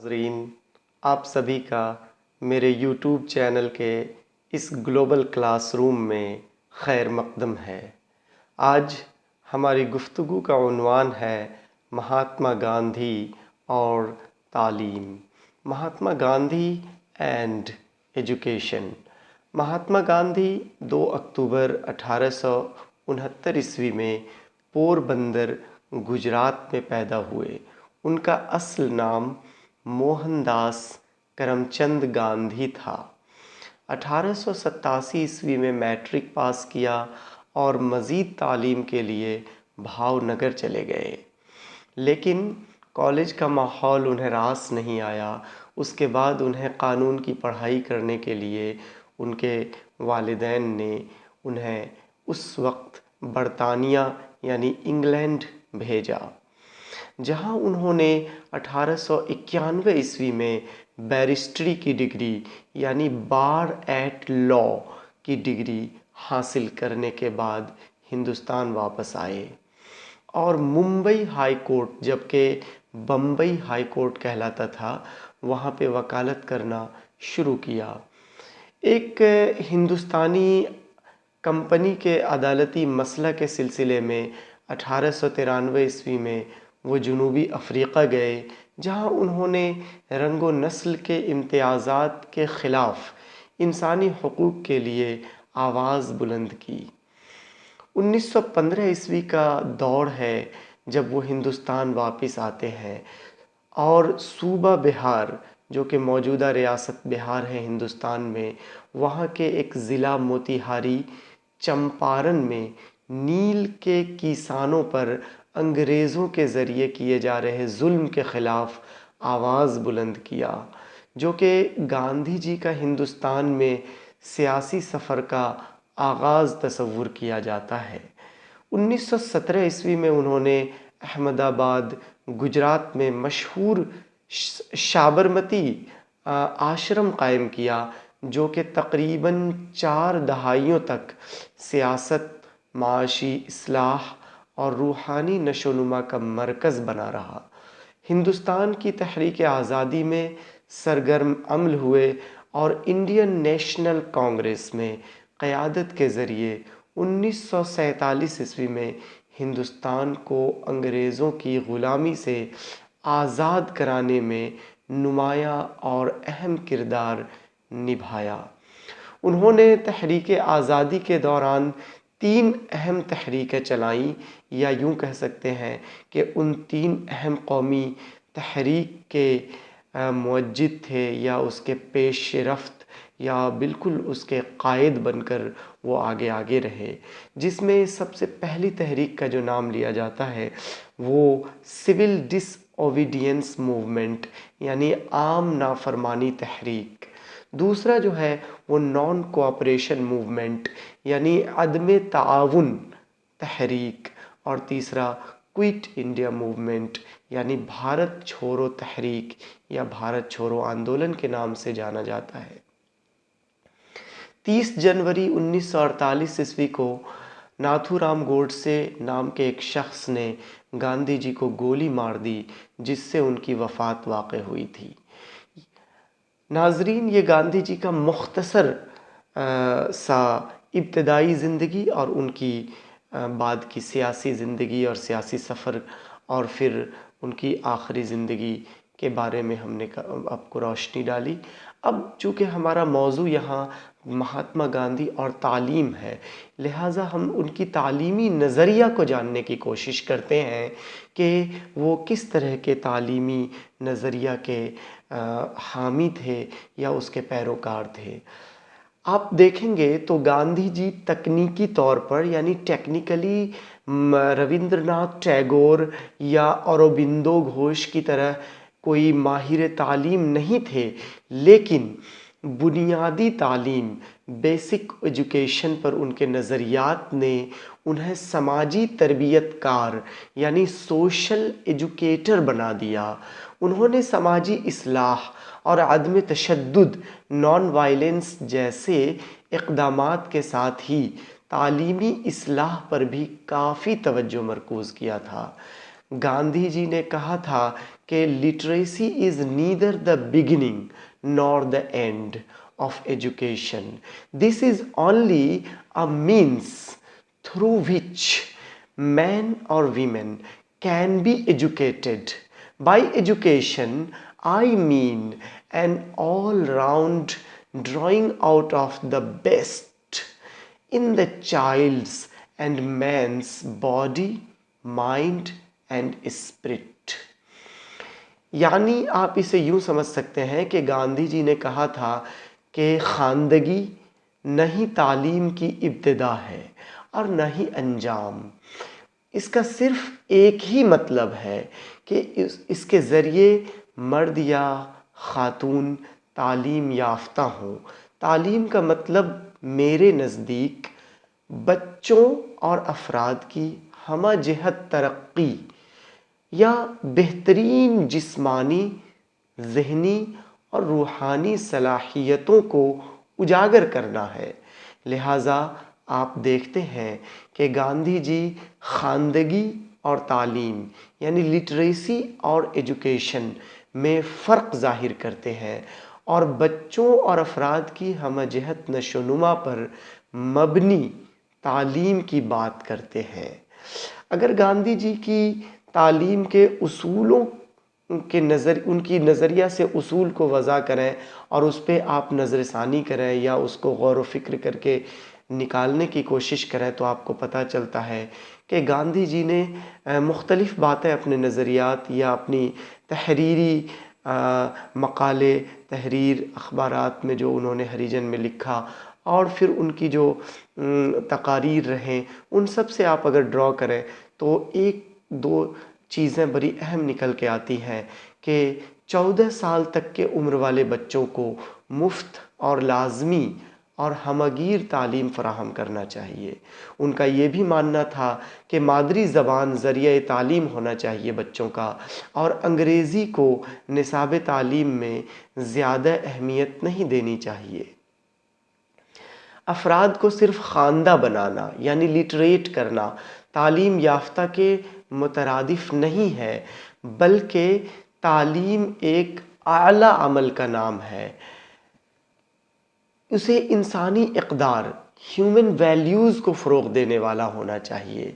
ناظرین، آپ سبھی کا میرے یوٹیوب چینل کے اس گلوبل کلاس روم میں خیر مقدم ہے۔ آج ہماری گفتگو کا عنوان ہے مہاتما گاندھی اور تعلیم۔ Mahatma Gandhi and education. مہاتما گاندھی 2 اکتوبر 1869 میں پور بندر، گجرات میں پیدا ہوئے۔ ان کا اصل نام موہن داس کرم چند گاندھی تھا۔ 1887 میں میٹرک پاس کیا اور مزید تعلیم کے لیے بھاؤ نگر چلے گئے، لیکن کالج کا ماحول انہیں راس نہیں آیا۔ اس کے بعد انہیں قانون کی پڑھائی کرنے کے لیے ان کے والدین نے انہیں اس وقت برطانیہ یعنی انگلینڈ بھیجا، جہاں انہوں نے 1891 میں بیرسٹری کی ڈگری یعنی بار ایٹ لا کی ڈگری حاصل کرنے کے بعد ہندوستان واپس آئے اور ممبئی ہائی کورٹ، جبکہ بمبئی ہائی کورٹ کہلاتا تھا، وہاں پہ وکالت کرنا شروع کیا۔ ایک ہندوستانی کمپنی کے عدالتی مسئلہ کے سلسلے میں 1893 میں وہ جنوبی افریقہ گئے، جہاں انہوں نے رنگ و نسل کے امتیازات کے خلاف انسانی حقوق کے لیے آواز بلند کی۔ 1915 کا دور ہے جب وہ ہندوستان واپس آتے ہیں اور صوبہ بہار، جو کہ موجودہ ریاست بہار ہے ہندوستان میں، وہاں کے ایک ضلع موتیہاری چمپارن میں نیل کے کسانوں پر انگریزوں کے ذریعے کیے جا رہے ظلم کے خلاف آواز بلند کیا، جو کہ گاندھی جی کا ہندوستان میں سیاسی سفر کا آغاز تصور کیا جاتا ہے۔ 1917 میں انہوں نے احمد آباد، گجرات میں مشہور سابرمتی آشرم قائم کیا، جو کہ تقریباً 4 دہائیوں تک سیاست، معاشی اصلاح اور روحانی نشو و نما کا مرکز بنا رہا۔ ہندوستان کی تحریک آزادی میں سرگرم عمل ہوئے اور انڈین نیشنل کانگریس میں قیادت کے ذریعے 1947 میں ہندوستان کو انگریزوں کی غلامی سے آزاد کرانے میں نمایاں اور اہم کردار نبھایا۔ انہوں نے تحریک آزادی کے دوران 3 اہم تحریکیں چلائیں، یا یوں کہہ سکتے ہیں کہ ان 3 اہم قومی تحریک کے موجد تھے، یا اس کے پیش رفت، یا بالکل اس کے قائد بن کر وہ آگے رہے، جس میں سب سے پہلی تحریک کا جو نام لیا جاتا ہے وہ سول ڈس اوبیڈینس موومنٹ یعنی عام نافرمانی تحریک۔ دوسرا جو ہے وہ نان کوآپریشن موومنٹ یعنی عدم تعاون تحریک، اور تیسرا کوئٹ انڈیا موومنٹ یعنی بھارت چھوڑو تحریک یا بھارت چھوڑو آندولن کے نام سے جانا جاتا ہے۔ 30 جنوری 1948 کو ناتھو رام گوڈسے نام کے ایک شخص نے گاندھی جی کو گولی مار دی، جس سے ان کی وفات واقع ہوئی تھی۔ ناظرین، یہ گاندھی جی کا مختصر سا ابتدائی زندگی اور ان کی بعد کی سیاسی زندگی اور سیاسی سفر، اور پھر ان کی آخری زندگی کے بارے میں ہم نے آپ کو روشنی ڈالی۔ اب چونکہ ہمارا موضوع یہاں مہاتما گاندھی اور تعلیم ہے، لہٰذا ہم ان کی تعلیمی نظریہ کو جاننے کی کوشش کرتے ہیں کہ وہ کس طرح کے تعلیمی نظریہ کے حامی تھے یا اس کے پیروکار تھے۔ آپ دیکھیں گے تو گاندھی جی تکنیکی طور پر یعنی ٹیکنیکلی رویندر ناتھ ٹیگور یا اروبندو گھوش کی طرح کوئی ماہر تعلیم نہیں تھے، لیکن بنیادی تعلیم، بیسک ایجوکیشن پر ان کے نظریات نے انہیں سماجی تربیت کار یعنی سوشل ایجوکیٹر بنا دیا۔ انہوں نے سماجی اصلاح اور عدم تشدد، نان وائلنس جیسے اقدامات کے ساتھ ہی تعلیمی اصلاح پر بھی کافی توجہ مرکوز کیا تھا۔ گاندھی جی نے کہا تھا کہ literacy is neither the beginning nor the end of education. This is only a means through which men or women can be educated. By education, I mean an all-round drawing out of the best in the child's and man's body, mind and spirit. یعنی آپ اسے یوں سمجھ سکتے ہیں کہ گاندھی جی نے کہا تھا کہ خواندگی نہ ہی تعلیم کی ابتدا ہے اور نہ ہی انجام. اس کا صرف ایک ہی مطلب ہے کہ اس کے ذریعے مرد یا خاتون تعلیم یافتہ ہوں. تعلیم کا مطلب میرے نزدیک بچوں اور افراد کی ہمہ جہت ترقی یا بہترین جسمانی، ذہنی اور روحانی صلاحیتوں کو اجاگر کرنا ہے. لہٰذا آپ دیکھتے ہیں کہ گاندھی جی خواندگی اور تعلیم یعنی لٹریسی اور ایجوکیشن میں فرق ظاہر کرتے ہیں اور بچوں اور افراد کی ہمہ جہت نشو و نما پر مبنی تعلیم کی بات کرتے ہیں. اگر گاندھی جی کی تعلیم کے اصولوں کے ان کی نظریہ سے اصول کو وضع کریں اور اس پہ آپ نظر ثانی کریں یا اس کو غور و فکر کر کے نکالنے کی کوشش کریں تو آپ کو پتہ چلتا ہے کہ گاندھی جی نے مختلف باتیں اپنے نظریات یا اپنی تحریری مقالے، تحریر، اخبارات میں جو انہوں نے ہریجن میں لکھا اور پھر ان کی جو تقاریر رہیں ان سب سے آپ اگر ڈرا کریں تو ایک دو چیزیں بڑی اہم نکل کے آتی ہیں کہ 14 سال تک کے عمر والے بچوں کو مفت اور لازمی اور ہمگیر تعلیم فراہم کرنا چاہیے. ان کا یہ بھی ماننا تھا کہ مادری زبان ذریعہ تعلیم ہونا چاہیے بچوں کا اور انگریزی کو نصاب تعلیم میں زیادہ اہمیت نہیں دینی چاہیے. افراد کو صرف خواندہ بنانا یعنی لٹریٹ کرنا تعلیم یافتہ کے مترادف نہیں ہے، بلکہ تعلیم ایک اعلیٰ عمل کا نام ہے. اسے انسانی اقدار، ہیومن ویلیوز کو فروغ دینے والا ہونا چاہیے.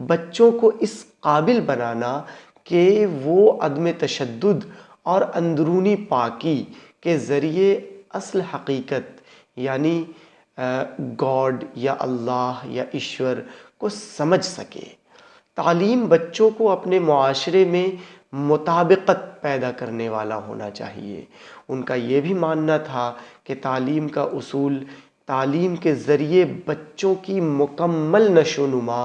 بچوں کو اس قابل بنانا کہ وہ عدم تشدد اور اندرونی پاکی کے ذریعے اصل حقیقت یعنی گاڈ یا اللہ یا ایشور کو سمجھ سکے. تعلیم بچوں کو اپنے معاشرے میں مطابقت پیدا کرنے والا ہونا چاہیے. ان کا یہ بھی ماننا تھا کہ تعلیم کا اصول تعلیم کے ذریعے بچوں کی مکمل نشو و نما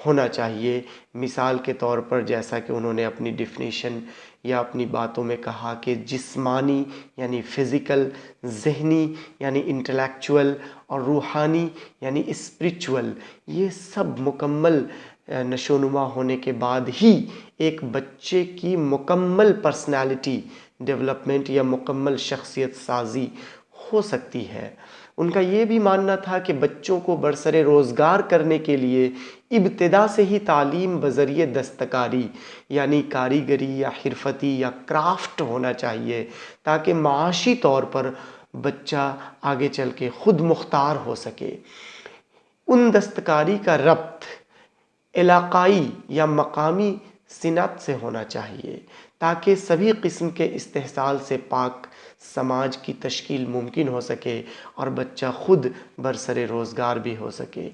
ہونا چاہیے. مثال کے طور پر جیسا کہ انہوں نے اپنی ڈیفینیشن یا اپنی باتوں میں کہا کہ جسمانی یعنی فزیکل، ذہنی یعنی انٹلیکچول اور روحانی یعنی اسپریچول، یہ سب مکمل نشو و نما ہونے کے بعد ہی ایک بچے کی مکمل پرسنالٹی ڈیولپمنٹ یا مکمل شخصیت سازی ہو سکتی ہے. ان کا یہ بھی ماننا تھا کہ بچوں کو برسر روزگار کرنے کے لیے ابتدا سے ہی تعلیم بذریعہ دستکاری یعنی کاریگری یا حرفتی یا کرافٹ ہونا چاہیے تاکہ معاشی طور پر بچہ آگے چل کے خود مختار ہو سکے. ان دستکاری کا ربط علاقائی یا مقامی صنعت سے ہونا چاہیے تاکہ سبھی قسم کے استحصال سے پاک سماج کی تشکیل ممکن ہو سکے اور بچہ خود برسر روزگار بھی ہو سکے.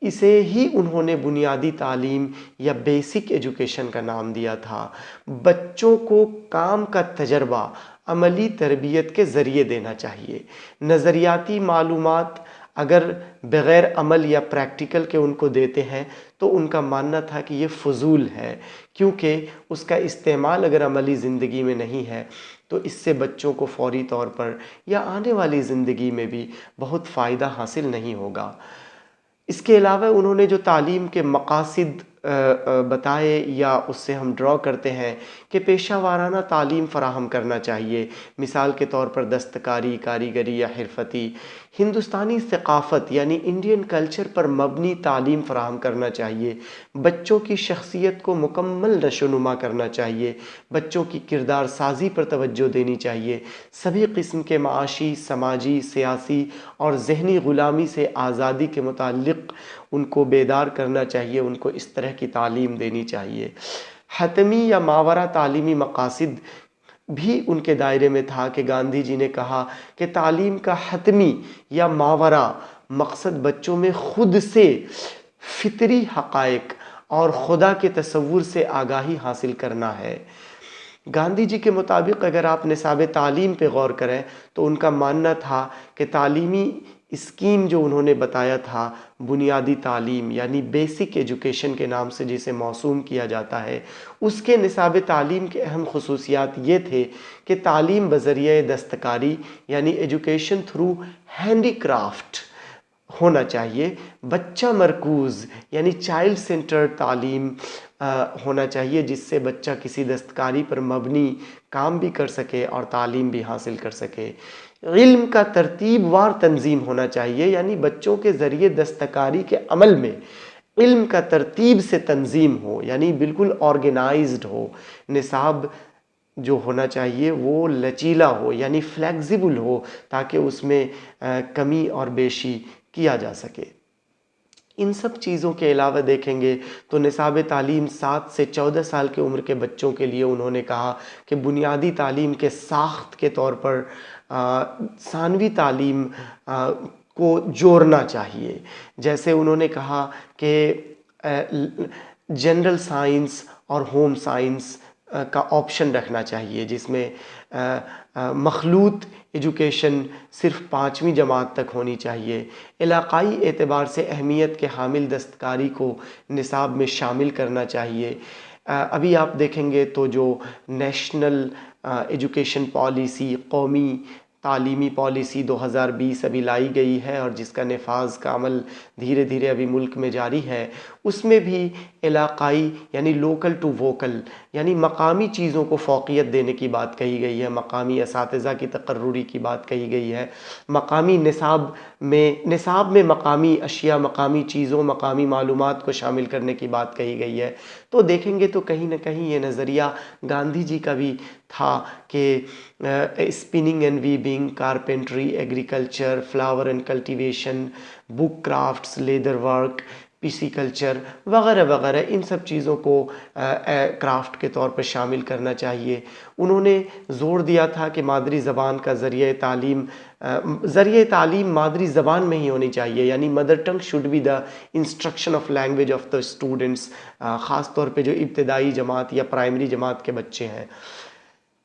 اسے ہی انہوں نے بنیادی تعلیم یا بیسک ایجوکیشن کا نام دیا تھا. بچوں کو کام کا تجربہ عملی تربیت کے ذریعے دینا چاہیے. نظریاتی معلومات اگر بغیر عمل یا پریکٹیکل کے ان کو دیتے ہیں تو ان کا ماننا تھا کہ یہ فضول ہے، کیونکہ اس کا استعمال اگر عملی زندگی میں نہیں ہے تو اس سے بچوں کو فوری طور پر یا آنے والی زندگی میں بھی بہت فائدہ حاصل نہیں ہوگا. اس کے علاوہ انہوں نے جو تعلیم کے مقاصد بتائے یا اس سے ہم ڈرا کرتے ہیں کہ پیشہ وارانہ تعلیم فراہم کرنا چاہیے. مثال کے طور پر دستکاری، کاریگری یا حرفتی ہندوستانی ثقافت یعنی انڈین کلچر پر مبنی تعلیم فراہم کرنا چاہیے، بچوں کی شخصیت کو مکمل نشو و نما کرنا چاہیے، بچوں کی کردار سازی پر توجہ دینی چاہیے، سبھی قسم کے معاشی، سماجی، سیاسی اور ذہنی غلامی سے آزادی کے متعلق ان کو بیدار کرنا چاہیے، ان کو اس طرح کی تعلیم دینی چاہیے۔ حتمی یا ماورا تعلیمی مقاصد بھی ان کے دائرے میں تھا کہ گاندھی جی نے کہا کہ تعلیم کا حتمی یا ماورا مقصد بچوں میں خود سے فطری حقائق اور خدا کے تصور سے آگاہی حاصل کرنا ہے۔ گاندھی جی کے مطابق اگر آپ نصاب تعلیم پہ غور کریں تو ان کا ماننا تھا کہ تعلیمی اسکیم جو انہوں نے بتایا تھا، بنیادی تعلیم یعنی بیسک ایجوکیشن کے نام سے جسے موسوم کیا جاتا ہے، اس کے نصاب تعلیم کے اہم خصوصیات یہ تھے کہ تعلیم بذریعہ دستکاری یعنی ایجوکیشن تھرو ہینڈی کرافٹ ہونا چاہیے، بچہ مرکوز یعنی چائلڈ سینٹرڈ تعلیم ہونا چاہیے، جس سے بچہ کسی دستکاری پر مبنی کام بھی کر سکے اور تعلیم بھی حاصل کر سکے۔ علم کا ترتیب وار تنظیم ہونا چاہیے، یعنی بچوں کے ذریعے دستکاری کے عمل میں علم کا ترتیب سے تنظیم ہو، یعنی بالکل آرگنائزڈ ہو۔ نصاب جو ہونا چاہیے وہ لچیلا ہو یعنی فلیکزیبل ہو تاکہ اس میں کمی اور بیشی کیا جا سکے۔ ان سب چیزوں کے علاوہ دیکھیں گے تو نصاب تعلیم 7 سے 14 سال کی عمر کے بچوں کے لیے انہوں نے کہا کہ بنیادی تعلیم کے ساخت کے طور پر ثانوی تعلیم کو جوڑنا چاہیے۔ جیسے انہوں نے کہا کہ جنرل سائنس اور ہوم سائنس کا آپشن رکھنا چاہیے، جس میں مخلوط ایجوکیشن صرف 5ویں جماعت تک ہونی چاہیے۔ علاقائی اعتبار سے اہمیت کے حامل دستکاری کو نصاب میں شامل کرنا چاہیے۔ ابھی آپ دیکھیں گے تو جو نیشنل ایجوکیشن پالیسی، قومی تعلیمی پالیسی 2020 ابھی لائی گئی ہے اور جس کا نفاذ کا عمل دھیرے دھیرے ابھی ملک میں جاری ہے، اس میں بھی علاقائی یعنی لوکل ٹو ووکل یعنی مقامی چیزوں کو فوقیت دینے کی بات کہی گئی ہے، مقامی اساتذہ کی تقرری کی بات کہی گئی ہے، مقامی نصاب میں مقامی اشیاء، مقامی چیزوں، مقامی معلومات کو شامل کرنے کی بات کہی گئی ہے۔ تو دیکھیں گے تو کہیں نہ کہیں یہ نظریہ گاندھی جی کا بھی تھا کہ spinning and weaving, carpentry, agriculture, flower and cultivation, book crafts, leather work, pisciculture وغیرہ وغیرہ، ان سب چیزوں کو کرافٹ کے طور پر شامل کرنا چاہیے۔ انہوں نے زور دیا تھا کہ مادری زبان کا ذریعہ تعلیم مادری زبان میں ہی ہونی چاہیے، یعنی mother tongue should be the instruction of language of the students, خاص طور پہ جو ابتدائی جماعت یا پرائمری جماعت کے بچے ہیں۔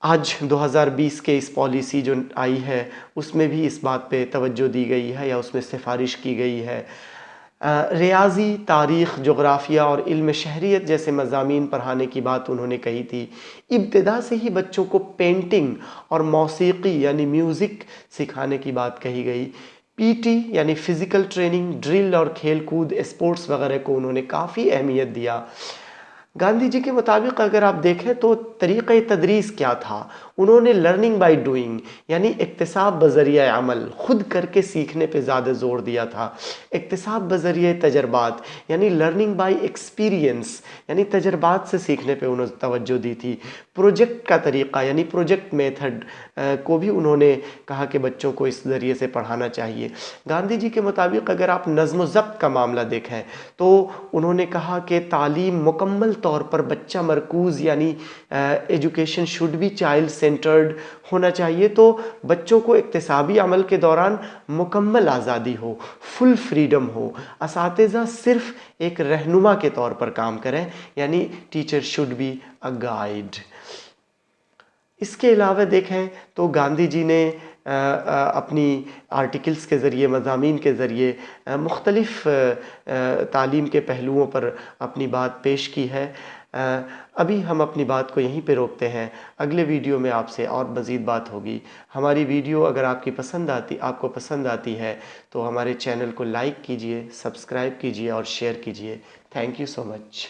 آج 2020 کے اس پالیسی جو آئی ہے اس میں بھی اس بات پہ توجہ دی گئی ہے یا اس میں سفارش کی گئی ہے۔ ریاضی، تاریخ، جغرافیہ اور علم شہریت جیسے مضامین پڑھانے کی بات انہوں نے کہی تھی۔ ابتدا سے ہی بچوں کو پینٹنگ اور موسیقی یعنی میوزک سکھانے کی بات کہی گئی۔ پی ٹی یعنی فزیکل ٹریننگ، ڈرل اور کھیل کود، اسپورٹس وغیرہ کو انہوں نے کافی اہمیت دیا۔ گاندھی جی کے مطابق اگر آپ دیکھیں تو طریقہ تدریس کیا تھا، انہوں نے لرننگ بائی ڈوئنگ یعنی اکتساب بذریعہ عمل، خود کر کے سیکھنے پہ زیادہ زور دیا تھا۔ اکتساب بذریعہ تجربات یعنی لرننگ بائی ایکسپیرینس یعنی تجربات سے سیکھنے پہ انہوں نے توجہ دی تھی۔ پروجیکٹ کا طریقہ یعنی پروجیکٹ میتھڈ کو بھی انہوں نے کہا کہ بچوں کو اس ذریعے سے پڑھانا چاہیے۔ گاندھی جی کے مطابق اگر آپ نظم و ضبط کا معاملہ دیکھیں تو انہوں نے کہا کہ تعلیم مکمل طور پر بچہ مرکوز یعنی education should be child centred ہونا چاہیے، تو بچوں کو اکتسابی عمل کے دوران مکمل آزادی ہو، فل فریڈم ہو، اساتذہ صرف ایک رہنما کے طور پر کام کریں، یعنی teacher should be a guide. اس کے علاوہ دیکھیں تو گاندھی جی نے اپنی آرٹیکلز کے ذریعے، مضامین کے ذریعے مختلف تعلیم کے پہلوؤں پر اپنی بات پیش کی ہے۔ ابھی ہم اپنی بات کو یہیں پہ روکتے ہیں، اگلے ویڈیو میں آپ سے اور مزید بات ہوگی۔ ہماری ویڈیو اگر آپ کو پسند آتی ہے تو ہمارے چینل کو لائک کیجئے، سبسکرائب کیجئے اور شیئر کیجئے۔ Thank you so much.